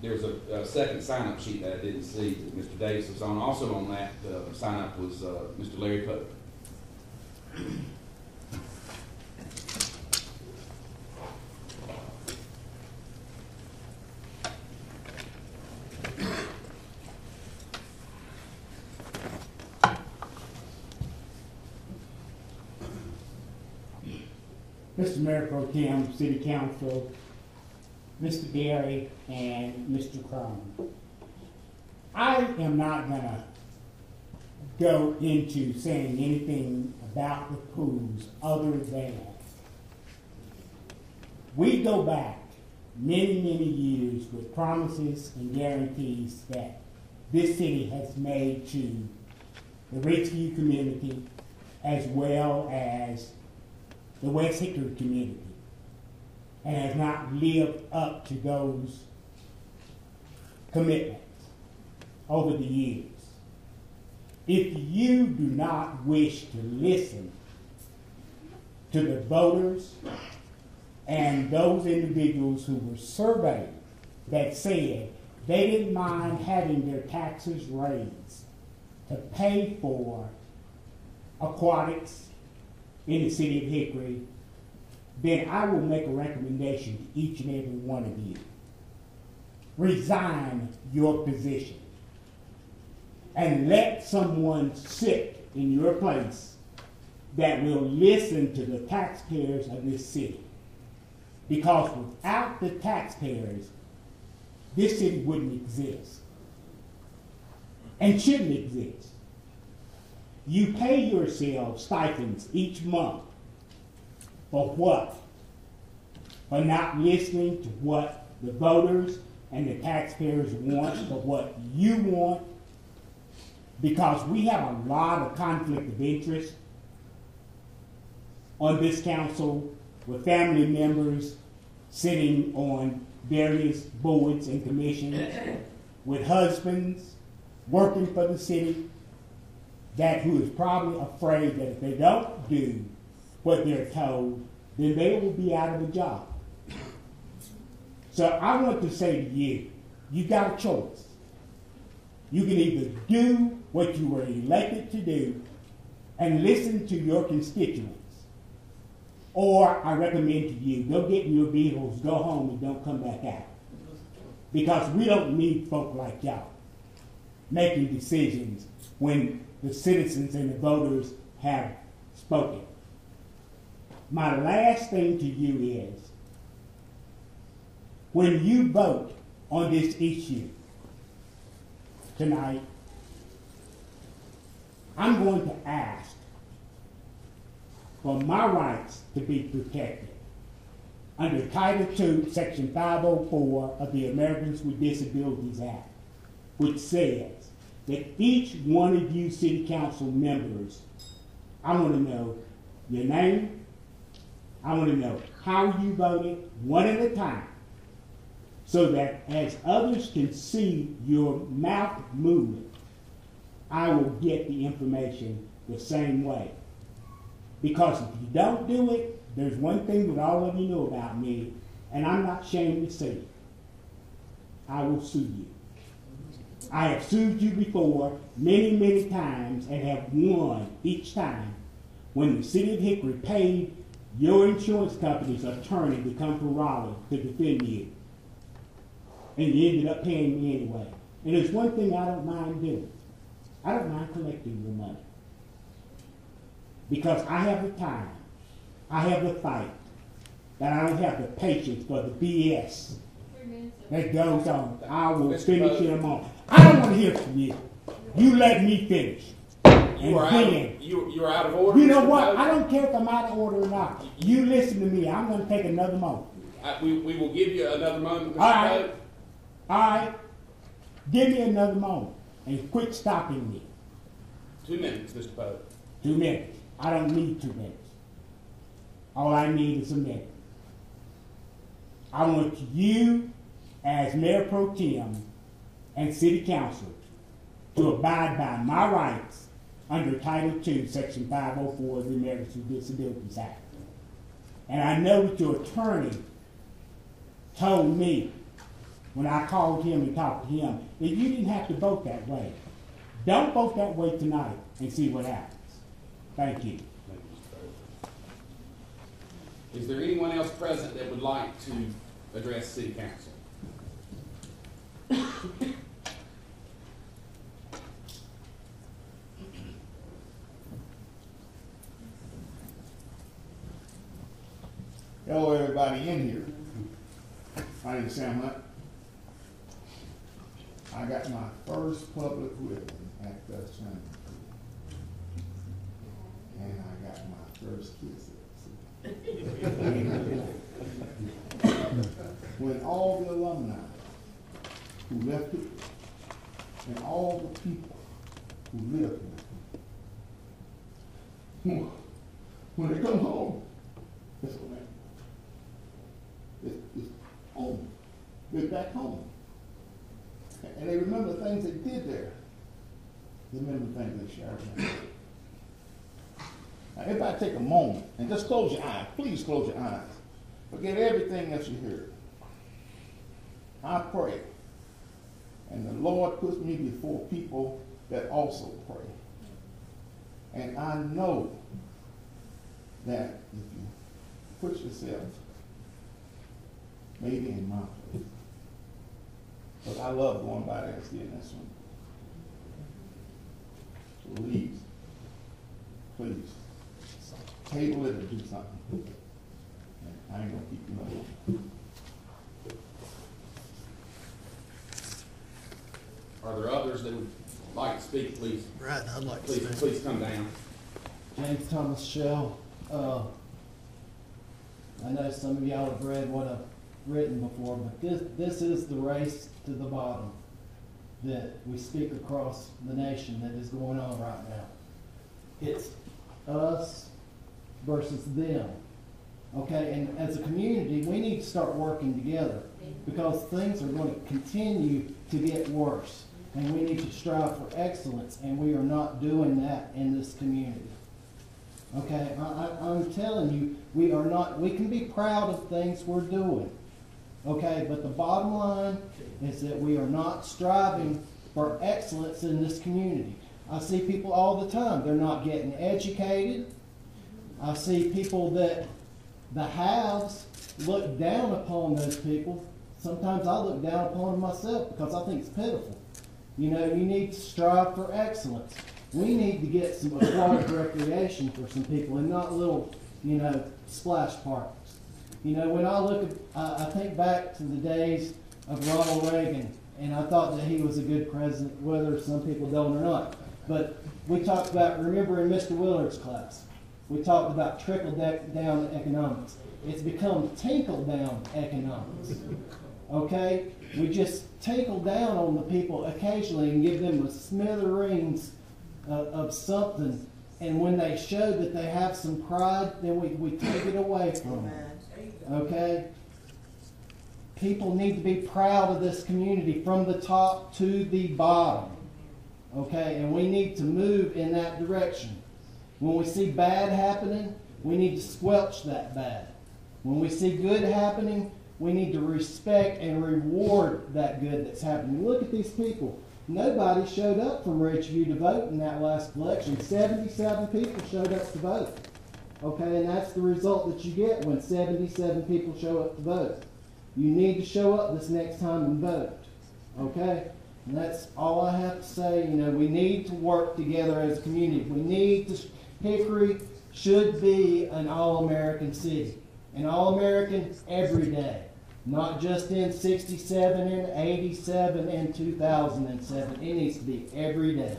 there's a second sign-up sheet that I didn't see that Mr. Davis was on. Also on that sign-up was Mr. Larry Pope. Mr. Mayor Pro Tem, City Council, Mr. Berry, and Mr. Crone. I am not going to go into saying anything about the pools other than we go back many, many years with promises and guarantees that this city has made to the Ridgeview community as well as the West Hickory community, and has not lived up to those commitments over the years. If you do not wish to listen to the voters and those individuals who were surveyed that said they didn't mind having their taxes raised to pay for aquatics in the city of Hickory, then I will make a recommendation to each and every one of you. Resign your position and let someone sit in your place that will listen to the taxpayers of this city. Because without the taxpayers, this city wouldn't exist and shouldn't exist. You pay yourselves stipends each month for what? For not listening to what the voters and the taxpayers want, but what you want, because we have a lot of conflict of interest on this council with family members sitting on various boards and commissions, with husbands working for the city, that who is probably afraid that if they don't do what they're told, then they will be out of a job. So I want to say to you, you've got a choice. You can either do what you were elected to do and listen to your constituents, or I recommend to you, go get in your vehicles, go home, and don't come back out. Because we don't need folk like y'all making decisions when the citizens and the voters have spoken. My last thing to you is, when you vote on this issue tonight, I'm going to ask for my rights to be protected under Title II, Section 504 of the Americans with Disabilities Act, which says that each one of you city council members, I want to know your name, I want to know how you voted, one at a time, so that as others can see your mouth movement, I will get the information the same way. Because if you don't do it, there's one thing that all of you know about me, and I'm not ashamed to say it. I will sue you. I have sued you before many, many times and have won each time when the city of Hickory paid your insurance company's attorney to come from Raleigh to defend you. And you ended up paying me anyway. And there's one thing I don't mind doing. I don't mind collecting your money. Because I have the time, I have the fight, and I don't have the patience for the BS that goes on. I will finish in a moment. I don't want to hear from you. You let me finish. You are out of order. You know what? I don't care if I'm out of order or not. You listen to me. I'm going to take another moment. We will give you another moment, Mr. All right. Pope. All right. Give me another moment and quit stopping me. 2 minutes, Mr. Pope. 2 minutes. I don't need 2 minutes. All I need is a minute. I want you, as Mayor Pro Tem and City Council, to abide by my rights under Title II, Section 504 of the Americans with Disabilities Act. And I know that your attorney told me when I called him and talked to him that you didn't have to vote that way. Don't vote that way tonight and see what happens. Thank you. Thank you, Mr. Bailey. Is there anyone else present that would like to address City Council? Hello, everybody in here. My name is Sam Hunt. I got my first public ribbon at the Shannon School. And I got my first kiss at the When all the alumni who left it and all the people who lived here, when they come home, that's what they it's home. They're back home. And they remember the things they did there. They remember the things they shared. Now, everybody take a moment and just close your eyes. Please close your eyes. Forget everything else you heard. I pray. And the Lord puts me before people that also pray. And I know that if you put yourself maybe in my place. But I love going by there and seeing that swing. So please, table it and do something. And I ain't gonna keep you long. Are there others that would like to speak? Please, Right, I'd like to speak. please come down. James Thomas Shell. I know some of y'all have read what I've written before, but this is the race to the bottom that we speak across the nation that is going on right now. It's us versus them. Okay, and as a community, we need to start working together because things are going to continue to get worse. And we need to strive for excellence, and we are not doing that in this community. Okay, I'm telling you, we can be proud of things we're doing. Okay, but the bottom line is that we are not striving for excellence in this community. I see people all the time, they're not getting educated. I see people that the haves look down upon those people. Sometimes I look down upon them myself because I think it's pitiful. You know, you need to strive for excellence. We need to get some aquatic recreation for some people and not little, splash parks. You know, when I think back to the days of Ronald Reagan, and I thought that he was a good president, whether some people don't or not. But we talked about, remember in Mr. Willard's class, we talked about trickle-down economics. It's become tinkle-down economics. Okay? We just tinkle down on the people occasionally and give them a smithereens of something. And when they show that they have some pride, then we take it away from them. Okay? People need to be proud of this community from the top to the bottom. Okay? And we need to move in that direction. When we see bad happening, we need to squelch that bad. When we see good happening, we need to respect and reward that good that's happening. Look at these people. Nobody showed up from Ridgeview to vote in that last election. 77 people showed up to vote. Okay, and that's the result that you get when 77 people show up to vote. You need to show up this next time and vote. Okay? And that's all I have to say. You know, we need to work together as a community. We need to, Hickory should be an all-American city. An all-American every day. Not just in 67 and 87 and 2007. It needs to be every day.